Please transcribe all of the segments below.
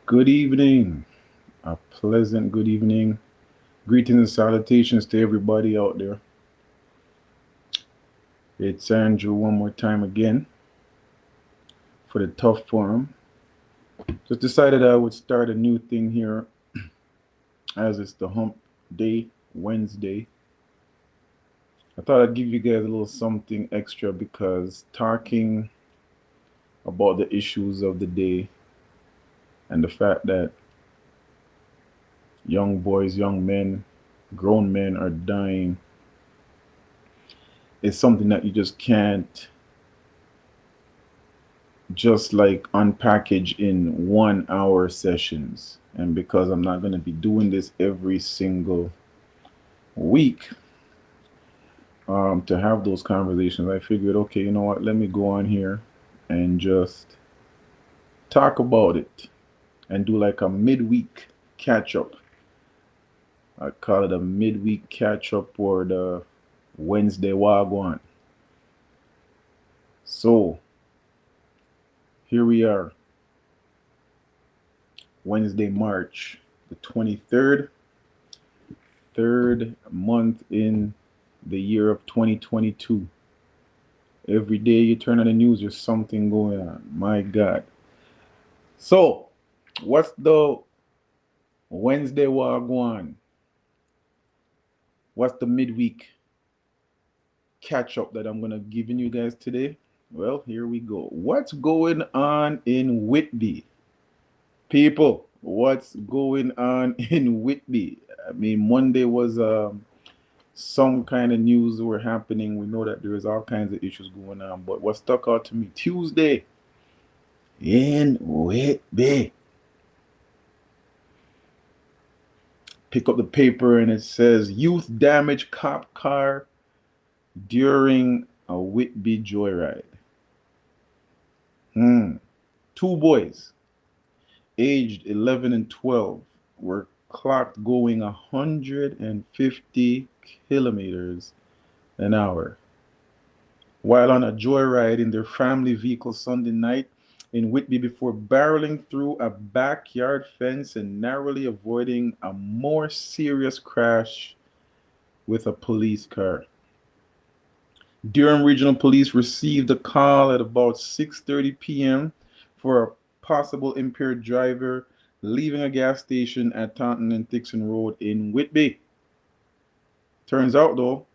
Good evening, a pleasant good evening. Greetings and salutations to everybody out there. It's Andrew one more time again for the Tough Forum. Just decided I would start a new thing here as it's the Hump Day, Wednesday. I thought I'd give you guys a little something extra because talking about the issues of the day and the fact that young boys, young men, grown men are dying is something that you just can't just like unpackage in 1 hour sessions. And because I'm not going to be doing this every single week to have those conversations, I figured, okay, you know what, let me go on here and just talk about it and do like a midweek catch up. I call it a midweek catch up or the Wednesday Wha Gwaan. So here we are, Wednesday, March the 23rd, third month in the year of 2022. Every day you turn on the news, there's something going on. My God. So, what's the Wednesday Wha Gwaan? What's the midweek catch up that I'm gonna giving you guys today? Well, here we go. What's going on in Whitby? People, what's going on in Whitby? I mean, Monday was some kind of news were happening. We know that there is all kinds of issues going on, but what stuck out to me Tuesday in Whitby. Pick up the paper and it says youth damage cop car during a Whitby joyride. Two boys, aged 11 and 12, were clocked going 150 kilometers an hour while on a joyride in their family vehicle Sunday night in Whitby before barreling through a backyard fence and narrowly avoiding a more serious crash with a police car. Durham Regional Police received a call at about 6:30 p.m. for a possible impaired driver leaving a gas station at Taunton and Dixon Road in Whitby. Turns out, though,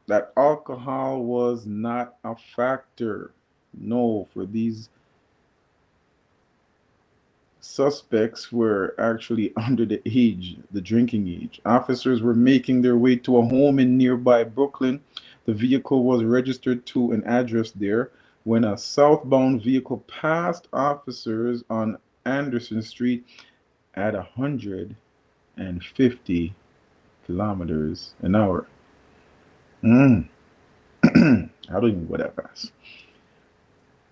that alcohol was not a factor. No, for these suspects were actually under the age, the drinking age. Officers were making their way to a home in nearby Brooklyn. The vehicle was registered to an address there when a southbound vehicle passed officers on Anderson Street at 150 kilometers an hour. I don't even go that fast.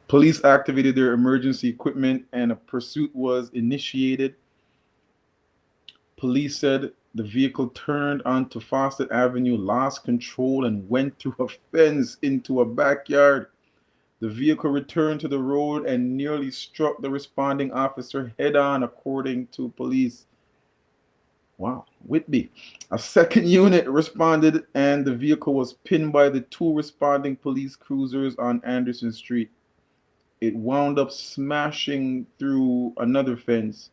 Police activated their emergency equipment and a pursuit was initiated. Police said the vehicle turned onto Fawcett Avenue, lost control, and went through a fence into a backyard. The vehicle returned to the road and nearly struck the responding officer head on, according to police. Wow, Whitby. A second unit responded, and the vehicle was pinned by the two responding police cruisers on Anderson Street. It wound up smashing through another fence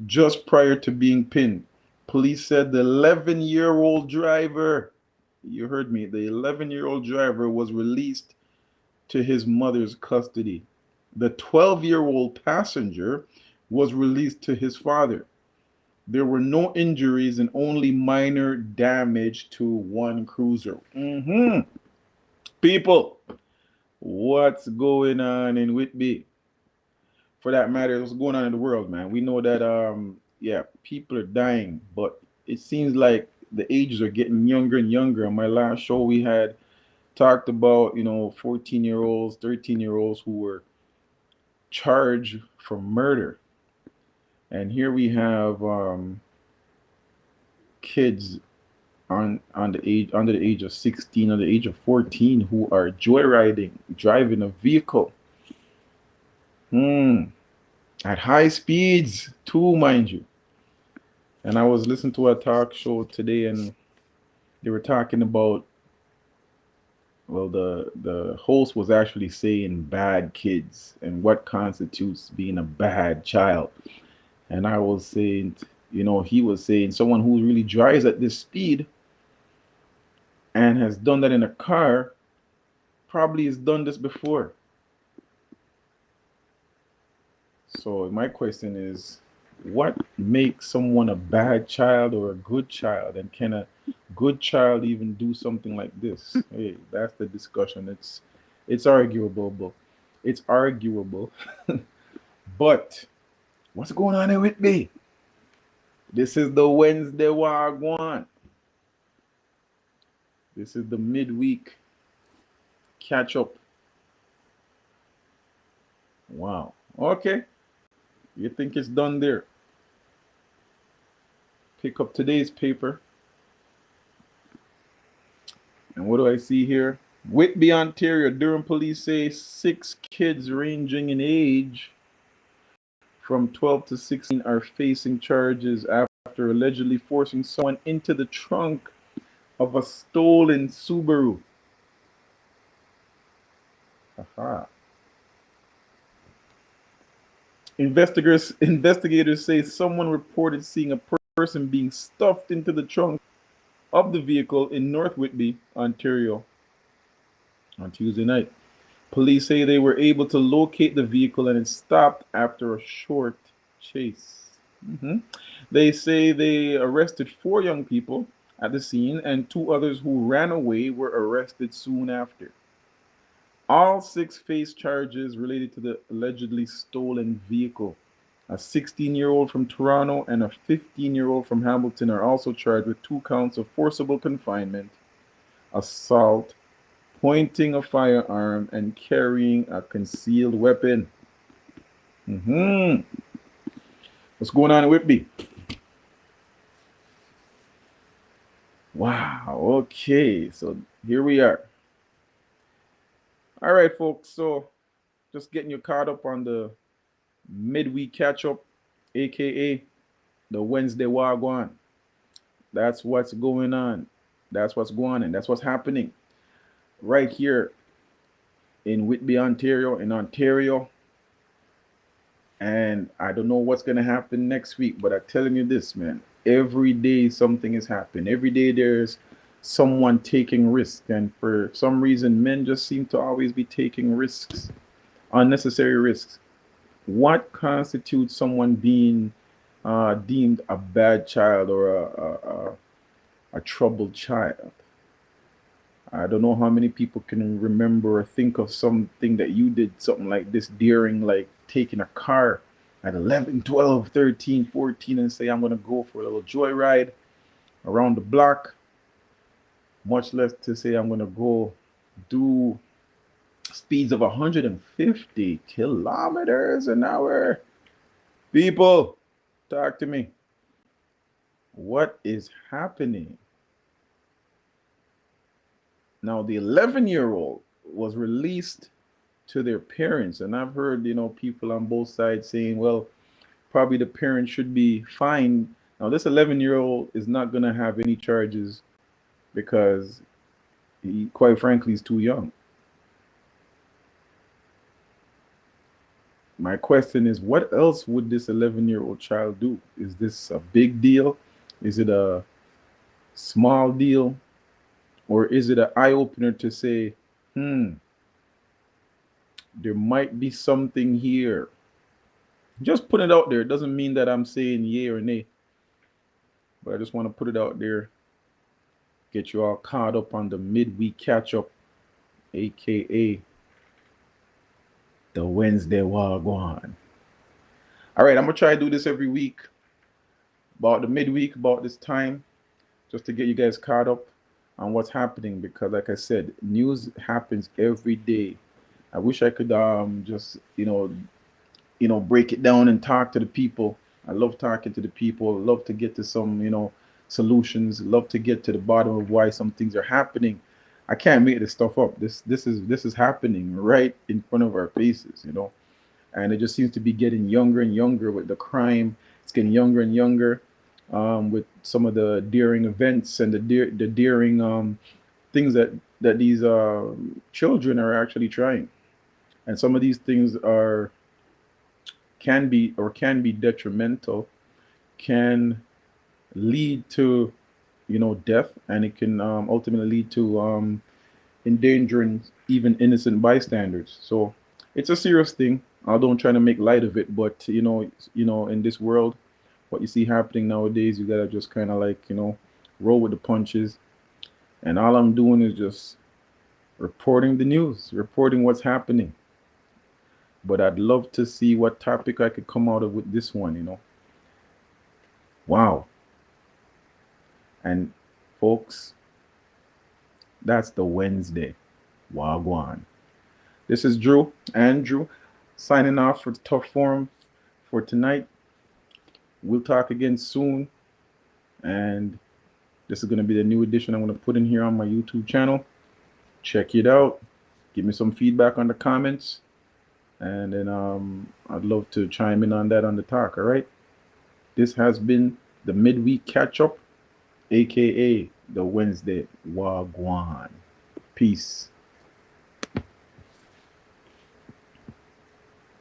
just prior to being pinned. Police said the 11-year-old driver, you heard me, the 11-year-old driver was released to his mother's custody. The 12-year-old passenger was released to his father. There were no injuries and only minor damage to one cruiser. People, what's going on in Whitby? For that matter, what's going on in the world, man? We know that yeah, people are dying, but it seems like the ages are getting younger and younger. On my last show, we had talked about 14-year-olds, 13-year-olds who were charged for murder, and here we have kids on the age under the age of 16, under the age of 14, who are joyriding, driving a vehicle. at high speeds too, mind you. And I was listening to a talk show today, and they were talking about, well, the host was actually saying bad kids and what constitutes being a bad child. And I was saying, he was saying someone who really drives at this speed and has done that in a car probably has done this before. So my question is, what makes someone a bad child or a good child, and can a good child even do something like this? Hey, that's the discussion. It's arguable, but it's arguable. But what's going on here with me? This is the Wednesday Wha Gwaan. This is the midweek catch up. Wow. Okay. You think it's done there? Pick up today's paper. And what do I see here? Whitby, Ontario, Durham police say 6 kids ranging in age from 12 to 16 are facing charges after allegedly forcing someone into the trunk of a stolen Subaru. Aha. Investigators say someone reported seeing a person being stuffed into the trunk of the vehicle in North Whitby, Ontario, on Tuesday night. Police say they were able to locate the vehicle and it stopped after a short chase. They say they arrested 4 young people at the scene, and 2 others who ran away were arrested soon after. All 6 face charges related to the allegedly stolen vehicle. A 16-year-old from Toronto and a 15-year-old from Hamilton are also charged with 2 counts of forcible confinement, assault, pointing a firearm, and carrying a concealed weapon. What's going on with me? Wow. Okay. So here we are. All right, folks. So just getting you caught up on the midweek catch up, A.K.A. the Wednesday Wha Gwaan. That's what's going on. That's what's going on. That's what's happening right here in Whitby, Ontario, And I don't know what's going to happen next week, but I'm telling you this, man. Every day something is happening. Every day there's someone taking risks. And for some reason, men just seem to always be taking risks, unnecessary risks. What constitutes someone being deemed a bad child or a troubled child? I don't know how many people can remember or think of something that you did something like this during, like taking a car at 11, 12, 13, 14 and say, I'm going to go for a little joyride around the block, much less to say I'm going to go do speeds of 150 kilometers an hour. People, talk to me. What is happening? Now, the 11-year-old was released to their parents, and I've heard, people on both sides saying, well, probably the parents should be fined. Now, this 11-year-old is not going to have any charges because he, quite frankly, is too young. My question is, what else would this 11-year-old child do? Is this a big deal? Is it a small deal? Or is it an eye-opener to say, there might be something here? Just put it out there. It doesn't mean that I'm saying yay or nay. But I just want to put it out there. Get you all caught up on the midweek catch-up, A.K.A. the Wednesday Wha Gwaan. All right, I'm going to try to do this every week. About the midweek, about this time, just to get you guys caught up on what's happening, because like I said, news happens every day. I wish I could just break it down and talk to the people. I love talking to the people. I love to get to some solutions. I love to get to the bottom of why some things are happening. I can't make this stuff up. This is happening right in front of our faces. and it just seems to be getting younger and younger with the crime. It's getting younger and younger, with some of the daring events and the daring things that these children are actually trying. And some of these things are can be detrimental, can lead to death, and it can ultimately lead to endangering even innocent bystanders. So it's a serious thing. I don't try to make light of it, but in this world, what you see happening nowadays, you gotta just kind of like roll with the punches. And all I'm doing is just reporting the news, reporting what's happening. But I'd love to see what topic I could come out of with this one. Wow. And folks, that's the Wednesday Wha Gwaan. This is Andrew, signing off for the Tough Forum for tonight. We'll talk again soon. And this is going to be the new edition I'm going to put in here on my YouTube channel. Check it out. Give me some feedback on the comments. And then I'd love to chime in on that on the talk. All right. This has been the midweek catch up, A.K.A. the Wednesday Wha Gwaan. Peace.